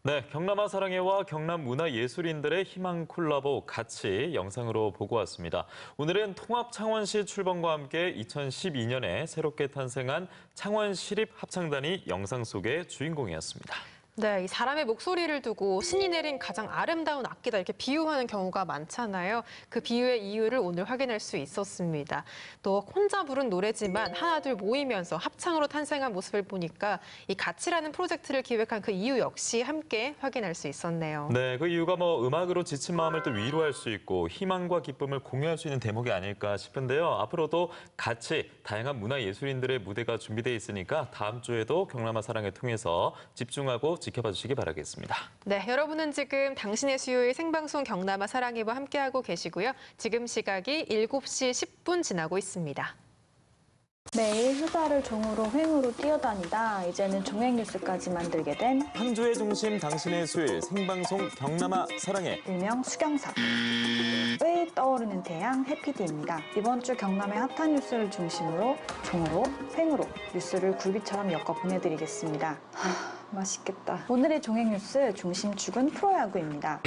네, 경남아 사랑해와 경남 문화예술인들의 희망 콜라보 같이 영상으로 보고 왔습니다. 오늘은 통합 창원시 출범과 함께 2012년에 새롭게 탄생한 창원시립합창단이 영상 속의 주인공이었습니다. 네, 이 사람의 목소리를 두고 신이 내린 가장 아름다운 악기다 이렇게 비유하는 경우가 많잖아요. 그 비유의 이유를 오늘 확인할 수 있었습니다. 또 혼자 부른 노래지만 하나둘 모이면서 합창으로 탄생한 모습을 보니까 이 가치라는 프로젝트를 기획한 그 이유 역시 함께 확인할 수 있었네요. 네, 그 이유가 음악으로 지친 마음을 또 위로할 수 있고 희망과 기쁨을 공유할 수 있는 대목이 아닐까 싶은데요. 앞으로도 같이 다양한 문화예술인들의 무대가 준비돼 있으니까 다음 주에도 경남아 사랑을 통해서 집중하고 지켜봐 주시기 바라겠습니다. 네, 여러분은 지금 당신의 수요일 생방송 경남아 사랑해와 함께하고 계시고요. 지금 시각이 7시 10분 지나고 있습니다. 매일 회사를 종으로 횡으로 뛰어다니다 이제는 종횡 뉴스까지 만들게 된 한 주의 중심 당신의 수요일 생방송 경남아 사랑해 일명 수경사. 의 떠오르는 태양 해피디입니다. 이번 주 경남의 핫한 뉴스를 중심으로 종으로 횡으로 뉴스를 굴비처럼 엮어 보내드리겠습니다. 맛있겠다. 오늘의 종횡 뉴스 중심축은 프로야구입니다.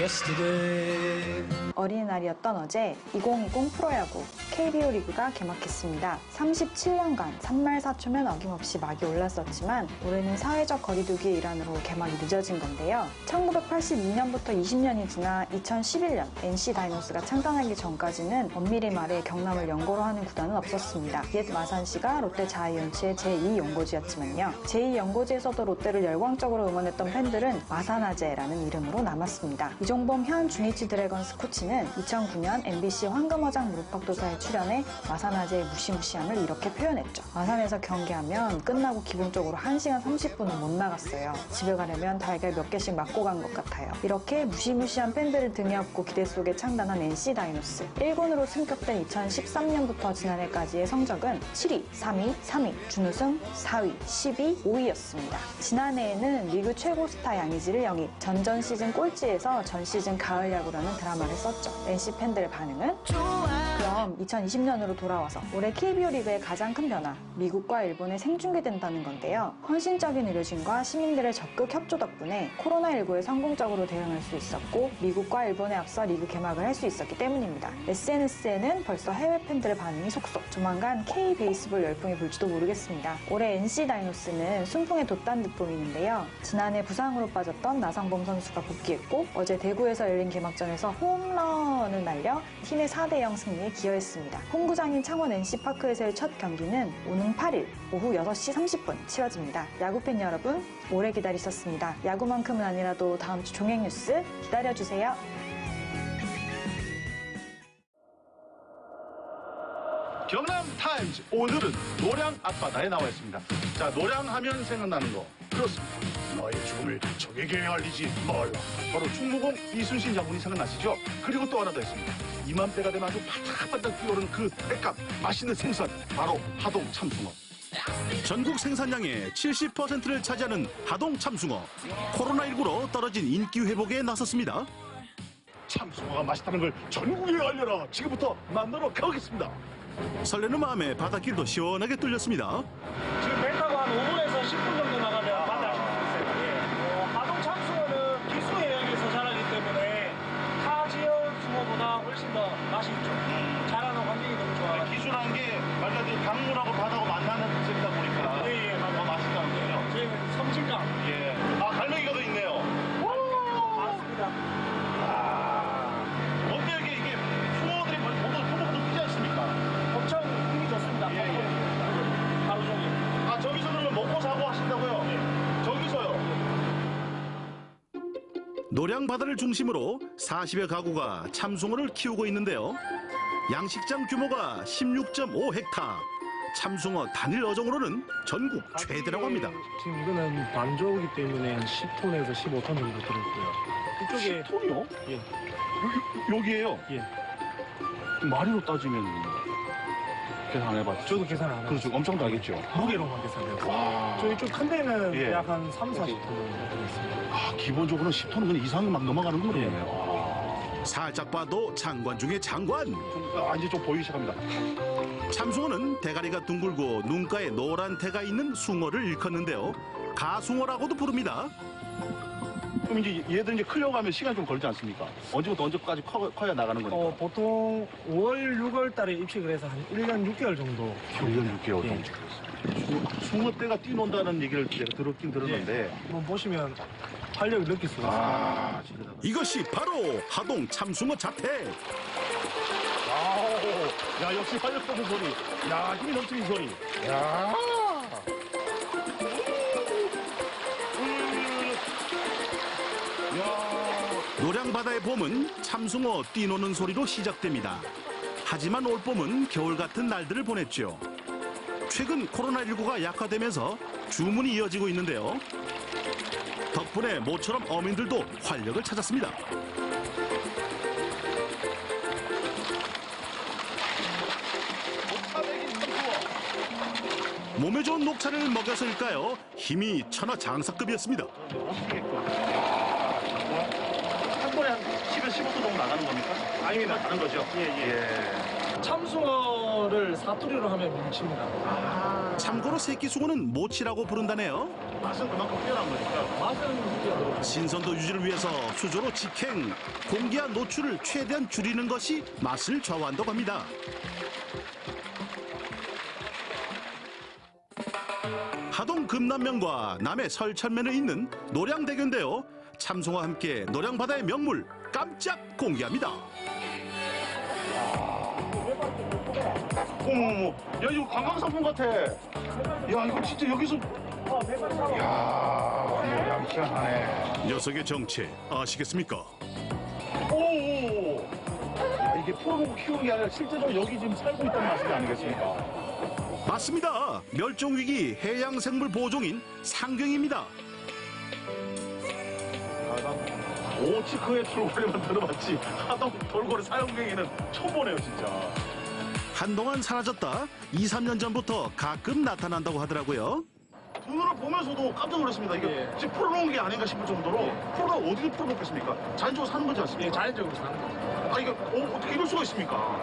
어린이날이었던 어제 2020 프로야구 KBO 리그가 개막했습니다. 37년간 3말 4초면 어김없이 막이 올랐었지만 올해는 사회적 거리두기 일환으로 개막이 늦어진 건데요. 1982년부터 20년이 지나 2011년 NC 다이노스가 창단하기 전까지는 엄밀히 말해 경남을 연고로 하는 구단은 없었습니다. 옛 마산시가 롯데 자이언츠의 제2연고지였지만요. 제2연고지에서도 롯데를 열광 열광적으로 응원했던 팬들은 마사나제라는 이름으로 남았습니다. 이종범 현 주니치 드래곤스 코치는 2009년 MBC 황금어장 무릎팍도사에 출연해 마사나제의 무시무시함을 이렇게 표현했죠. 마산에서 경기하면 끝나고 기본적으로 1시간 30분은 못 나갔어요. 집에 가려면 달걀 몇 개씩 맞고 간 것 같아요. 이렇게 무시무시한 팬들을 등에 업고 기대 속에 창단한 NC 다이노스. 1군으로 승격된 2013년부터 지난해까지의 성적은 7위, 3위, 3위, 준우승, 4위, 10위, 5위였습니다. 지난해에는 리그 최고 스타 양의지를 영입, 전전 시즌 꼴찌에서 전 시즌 가을 야구라는 드라마를 썼죠. NC 팬들의 반응은? 그럼 2020년으로 돌아와서 올해 KBO 리그의 가장 큰 변화, 미국과 일본에 생중계된다는 건데요. 헌신적인 의료진과 시민들의 적극 협조 덕분에 코로나19에 성공적으로 대응할 수 있었고 미국과 일본에 앞서 리그 개막을 할 수 있었기 때문입니다. SNS에는 벌써 해외 팬들의 반응이 속속. 조만간 K-베이스볼 열풍이 불지도 모르겠습니다. 올해 NC 다이노스는 순풍에 돛단 듯 보이는데요. 지난해 부상으로 빠졌던 나성범 선수가 복귀했고 어제 대구에서 열린 개막전에서 홈런을 날려 팀의 4대0 승리에 기여했습니다. 홈구장인 창원 NC파크에서의 첫 경기는 오는 8일 오후 6시 30분 치러집니다. 야구팬 여러분 오래 기다리셨습니다. 야구만큼은 아니라도 다음 주 종횡 뉴스 기다려주세요. 경남타임즈 오늘은 노량 앞바다에 나와 있습니다. 자, 노량하면 생각나는 거 그렇습니다. 너의 죽음을 적에게 알리지 말라. 바로 충무공 이순신 장군이 생각나시죠? 그리고 또 하나 더 있습니다. 이맘때가 되면 아주 바짝바짝 뛰어오르는 그 백감 맛있는 생선 바로 하동 참숭어. 전국 생산량의 70%를 차지하는 하동 참숭어. 코로나19로 떨어진 인기 회복에 나섰습니다. 참숭어가 맛있다는 걸 전국에 알려라. 지금부터 만나러 가보겠습니다. 설레는 마음에 바닷길도 시원하게 뚫렸습니다. 지금 배 타고 한 5분에서 10분 정도 나가면 바다하실 수 있어요. 하동 참숭어는 기수 해역에서 자라기 때문에 타 지역 숭어보다 훨씬 더 맛이 있죠. 자라는 환경이 너무 좋아요. 기수라는 게 말 그대로 강물하고 바다하고 만나는 지역이다 보니까 더 맛있다는 거예요. 저희는 섬진강. 예. 아, 갈매기가 더 있네요. 맞습니다. 어때요? 이게 숭어들이 보도 뛰지 않습니까? 엄청 힘이 좋습니다. 하루 종일. 아, 저기서 그러면 먹고 자고 하신다고요? 네. 저기서요? 노량 바다를 중심으로 40여 가구가 참숭어를 키우고 있는데요. 양식장 규모가 16.5헥타. 참숭어 단일 어종으로는 전국 최대라고 합니다. 지금 이거는 반조이기 때문에 한 10톤에서 15톤 정도 들었고요. 이쪽에 10톤이요? 예. 여기에요? 예. 마리로 따지면 계산 안 해봤죠? 저도 계산 안 해봤죠. 그렇죠. 엄청 나겠죠? 무게로만 계산해요. 와. 저희 쪽 큰 데는 예. 약 한 3, 40톤 정도 들어있습니다. 아, 기본적으로 10톤은 그냥 이상이 막 넘어가는 거네요. 예. 살짝 봐도 장관 중에 장관. 이제 좀 보이기 시작합니다. 참숭어는 대가리가 둥글고 눈가에 노란 태가 있는 숭어를 일컫는데요. 가숭어라고도 부릅니다. 그럼 이제 얘들 이제 크려고 하면 시간이 좀 걸리지 않습니까? 언제부터 언제까지 커야 나가는 거니까? 보통 5월, 6월 달에 입식을 해서 한 1년 6개월 정도. 1년 6개월 정도. 숭어떼가 뛰논다는 얘기를 제가 들었긴 들었는데. 한번 보시면 활력을 느낄 수가 있습니다. 이것이 바로 하동 참숭어 자태. 야, 역시 활력 돋는 소리. 야, 힘이 넘치는 소리. 야. 노량 바다의 봄은 참숭어 뛰노는 소리로 시작됩니다. 하지만 올봄은 겨울 같은 날들을 보냈죠. 최근 코로나19가 약화되면서 주문이 이어지고 있는데요. 덕분에 모처럼 어민들도 활력을 찾았습니다. 몸에 좋은 녹차를 먹여서일까요? 힘이 천하장사급이었습니다. 한 번에 한 10에서 15도 정도 나가는 겁니까? 아닙니다. 다른 거죠? 예. 참숭어를 사투리로 하면 뭉칩니다. 참고로 새끼 숭어는 모치라고 부른다네요. 맛은 그만큼 뛰어난 거니까. 맛은 뛰어나요. 신선도 유지를 위해서 수조로 직행, 공기와 노출을 최대한 줄이는 것이 맛을 좌우한다고 합니다. 하동 금남면과 남해 설천면에 있는 노량대교인데요. 참숭어와 함께 노량바다의 명물 깜짝 공개합니다. 어머머머, 야, 이거 관광상품 같아. 야, 이거 진짜 여기서 모양 희한하네. 녀석의 정체 아시겠습니까? 오! 야, 이게 풀어보고 키우는 게 아니라 실제로 여기 지금 살고 있다는 말씀이 아니겠습니까? 맞습니다. 멸종위기 해양생물 보종인 상경입니다. 오치크의 프로그램은 들어봤지 하동 돌고래 사형갱이는 처음 보네요 진짜. 한동안 사라졌다 2, 3년 전부터 가끔 나타난다고 하더라고요. 눈으로 보면서도 깜짝 놀랐습니다. 이게 지금 풀어놓은 게 아닌가 싶을 정도로 풀어가 어디서 풀어놓겠습니까? 자연적으로 사는 거지 않습니까? 예, 자연적으로 사는 거죠. 아 이게 어떻게 이럴 수가 있습니까?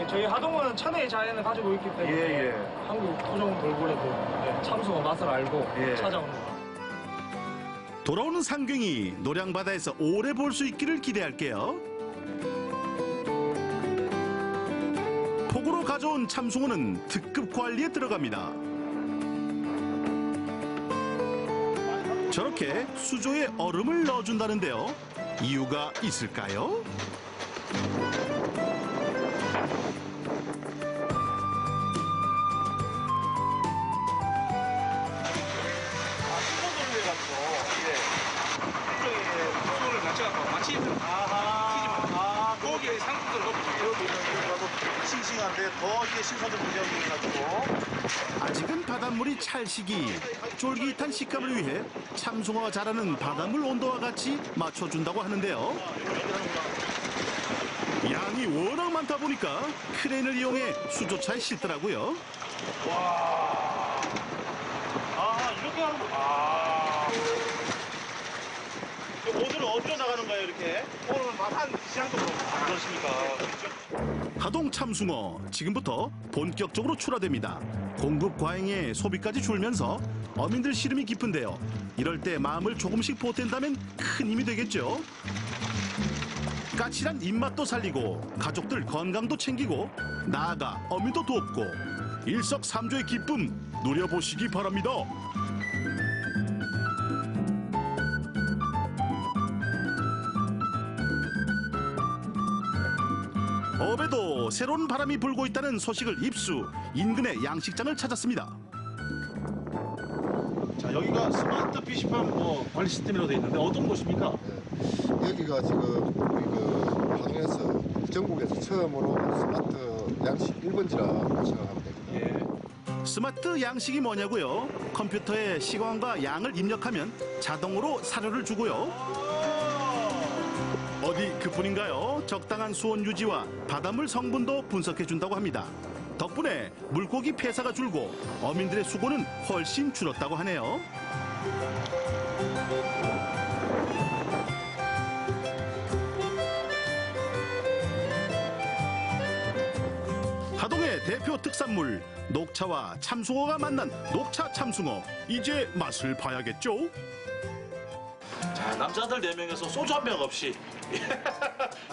저희 하동은 천혜의 자연을 가지고 있기 때문에 예. 한국 토종 돌고래도 참숭어 맛을 알고 찾아오는 거. 돌아오는 상경이 노량바다에서 오래 볼 수 있기를 기대할게요. 폭우로 가져온 참숭어는 특급 관리에 들어갑니다. 저렇게 수조에 얼음을 넣어준다는데요. 이유가 있을까요? 거기에 상품들 싱싱한데 더 이게 신선도 보장해가지고 아직은 바닷물이 찰시기 쫄깃한 식감을 위해 참숭어가 자라는 바닷물 온도와 같이 맞춰준다고 하는데요. 양이 워낙 많다 보니까 크레인을 이용해 수조차에 싣더라고요. 와, 이렇게 하는구나. 오늘은 어디로 나가는 거예요, 이렇게? 오늘은 한 시장도 그렇습니까? 하동 참숭어 지금부터 본격적으로 출하됩니다. 공급 과잉에 소비까지 줄면서 어민들 시름이 깊은데요. 이럴 때 마음을 조금씩 보탠다면 큰 힘이 되겠죠. 까칠한 입맛도 살리고 가족들 건강도 챙기고 나아가 어민도 돕고 일석삼조의 기쁨 누려보시기 바랍니다. 업에도 새로운 바람이 불고 있다는 소식을 입수 인근의 양식장을 찾았습니다. 자, 여기가 스마트 피시팜 관리 시스템이라고 되어 있는데 어떤 곳입니까? 여기가 지금 우리 하동에서 전국에서 처음으로 스마트 양식 1번지라고 생각하면 됩니다. 스마트 양식이 뭐냐고요? 컴퓨터에 시간과 양을 입력하면 자동으로 사료를 주고요. 어디 그뿐인가요? 적당한 수온 유지와 바닷물 성분도 분석해준다고 합니다. 덕분에 물고기 폐사가 줄고 어민들의 수고는 훨씬 줄었다고 하네요. 하동의 대표 특산물 녹차와 참숭어가 만난 녹차 참숭어. 이제 맛을 봐야겠죠? 자, 남자들 4명에서 소주 한 병 없이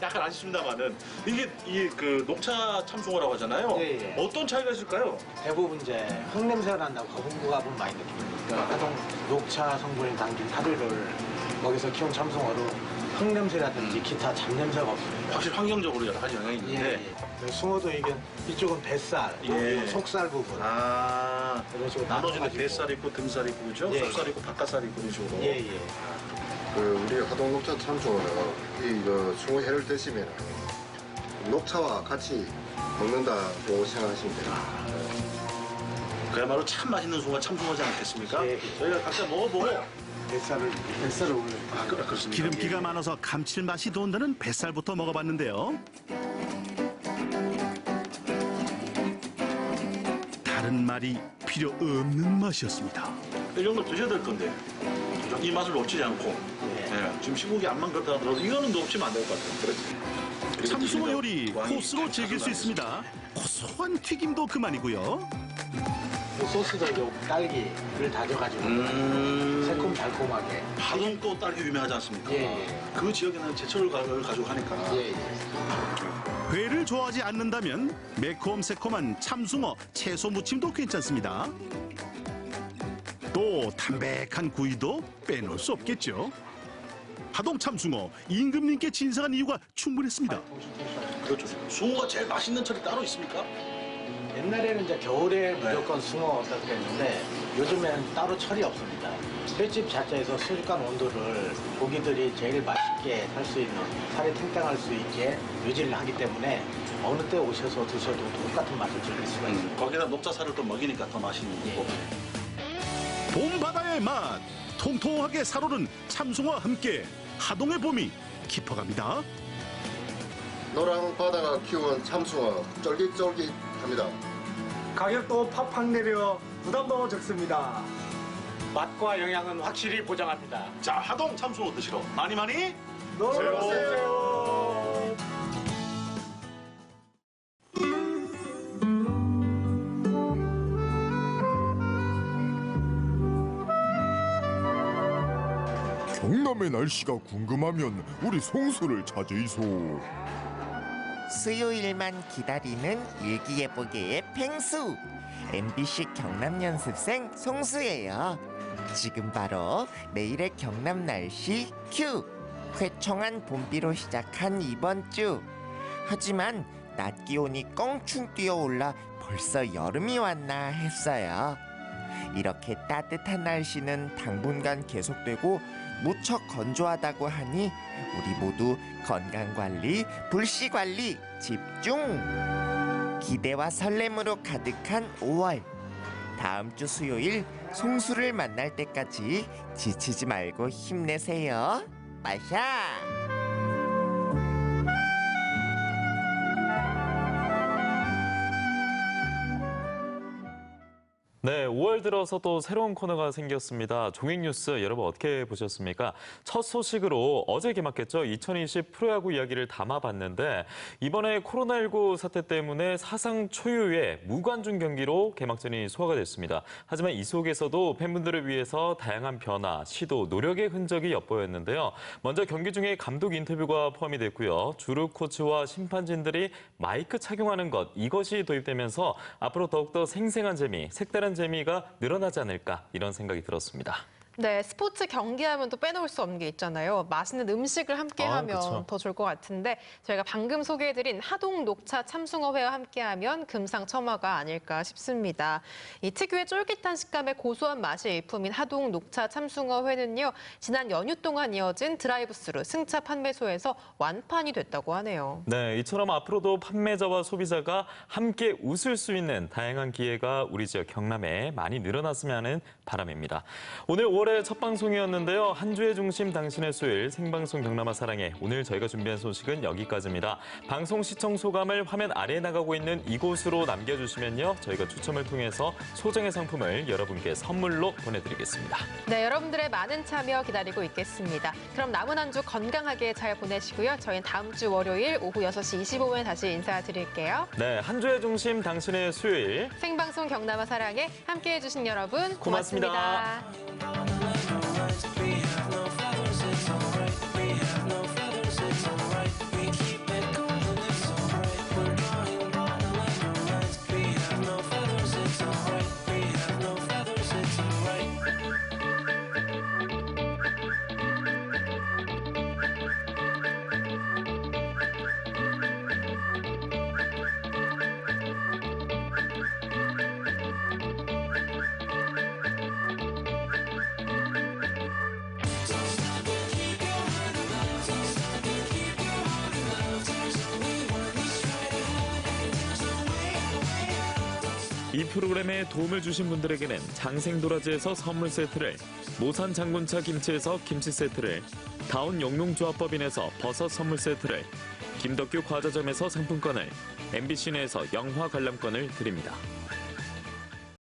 약간 아쉽습니다만은 이게 그 녹차 참숭어라고 하잖아요. 예. 어떤 차이가 있을까요? 대부분 이제 흙냄새가 난다고 거북목압은 많이 느낍니다. 하동 녹차 성분이 담긴 사료를 거기서 키운 참숭어로 흙냄새라든지 기타 잡냄새가 없습니다. 확실히 환경적으로 여러 가지 영향이 있는데 숭어도 이쪽은 뱃살, 예. 속살 부분 이런 식으로 나눠지는 뱃살 있고 등살 있고 그죠? 예. 속살 있고 바깥살 있고 이런 식으로. 예. 우리 하동 녹차 참숭어는 이 숭어회를 드시면 녹차와 같이 먹는다고 생각하시면 돼요. 그야말로 참 맛있는 숭어 참숭어지 않겠습니까? 예. 저희가 각자 먹어보고 뱃살을 올려. 그렇습니다. 기름기가 많아서 감칠맛이 돈다는 뱃살부터 먹어봤는데요. 다른 말이 필요 없는 맛이었습니다. 이 정도 드셔야 될 건데 이 맛을 놓치지 않고 지금 시국이 암만 그렇다 하더라도 이거는 놓치면 안 될 것 같아요. 참숭어 요리 코스로 즐길 수 있습니다. 고소한 튀김도 그만이고요. 소스도 이제 딸기를 다져가지고 새콤달콤하게. 하동 또 딸기 유명하지 않습니까? 예. 그 지역에는 제철을 가지고 하니까. 회를 좋아하지 않는다면 매콤새콤한 참숭어 채소 무침도 괜찮습니다. 또 담백한 구이도 빼놓을 수 없겠죠. 하동 참숭어 임금님께 진상한 이유가 충분했습니다. 그렇죠. 숭어가 제일 맛있는 철이 따로 있습니까? 옛날에는 이제 겨울에 무조건 숭어가 그랬는데 요즘에는 따로 철이 없습니다. 횟집 자체에서 수족관 온도를 고기들이 제일 맛있게 살 수 있는, 살이 탱탱할 수 있게 유지를 하기 때문에 어느 때 오셔서 드셔도 똑같은 맛을 즐길 수가 있습니다. 거기다 녹자살을 또 먹이니까 더 맛있는 거고. 봄 바다의 맛, 통통하게 살오른 참숭어와 함께 하동의 봄이 깊어갑니다. 노랑 바다가 키운 참숭어 쫄깃쫄깃합니다. 가격도 팍팍 내려 부담도 적습니다. 맛과 영양은 확실히 보장합니다. 자, 하동 참숭어 드시러 많이 놀러 오세요. 경남의 날씨가 궁금하면 우리 송수를 찾으이소. 수요일만 기다리는 일기예보계의 펭수. MBC 경남연습생 송수예요. 지금 바로 내일의 경남 날씨 큐. 쾌청한 봄비로 시작한 이번 주. 하지만 낮 기온이 껑충 뛰어올라 벌써 여름이 왔나 했어요. 이렇게 따뜻한 날씨는 당분간 계속되고 무척 건조하다고 하니 우리 모두 건강관리, 불씨관리 집중! 기대와 설렘으로 가득한 5월. 다음 주 수요일 송수를 만날 때까지 지치지 말고 힘내세요. 마샤! 네, 5월 들어서 또 새로운 코너가 생겼습니다. 종횡뉴스 여러분 어떻게 보셨습니까? 첫 소식으로 어제 개막했죠. 2020 프로야구 이야기를 담아봤는데 이번에 코로나19 사태 때문에 사상 초유의 무관중 경기로 개막전이 소화가 됐습니다. 하지만 이 속에서도 팬분들을 위해서 다양한 변화, 시도, 노력의 흔적이 엿보였는데요. 먼저 경기 중에 감독 인터뷰가 포함이 됐고요. 주루 코치와 심판진들이 마이크 착용하는 것, 이것이 도입되면서 앞으로 더욱더 생생한 재미, 색다른 재미가 늘어나지 않을까 이런 생각이 들었습니다. 네, 스포츠 경기하면 또 빼놓을 수 없는 게 있잖아요. 맛있는 음식을 함께하면 그쵸. 더 좋을 것 같은데 저희가 방금 소개해드린 하동 녹차 참숭어회와 함께하면 금상첨화가 아닐까 싶습니다. 이 특유의 쫄깃한 식감에 고소한 맛이 일품인 하동 녹차 참숭어회는요. 지난 연휴 동안 이어진 드라이브스루 승차 판매소에서 완판이 됐다고 하네요. 네, 이처럼 앞으로도 판매자와 소비자가 함께 웃을 수 있는 다양한 기회가 우리 지역 경남에 많이 늘어났으면 하는 바람입니다. 오늘 5월의 첫 방송이었는데요. 한 주의 중심 당신의 수요일 생방송 경남아 사랑해. 오늘 저희가 준비한 소식은 여기까지입니다. 방송 시청 소감을 화면 아래에 나가고 있는 이곳으로 남겨주시면요. 저희가 추첨을 통해서 소정의 상품을 여러분께 선물로 보내드리겠습니다. 네, 여러분들의 많은 참여 기다리고 있겠습니다. 그럼 남은 한 주 건강하게 잘 보내시고요. 저희는 다음 주 월요일 오후 6시 25분에 다시 인사드릴게요. 네, 한 주의 중심 당신의 수요일 생방송 경남아 사랑해 함께해 주신 여러분 고맙습니다. 이 프로그램에 도움을 주신 분들에게는 장생도라지에서 선물 세트를, 모산 장군차 김치에서 김치 세트를, 다운 영농조합법인에서 버섯 선물 세트를, 김덕규 과자점에서 상품권을, MBC 내에서 영화 관람권을 드립니다.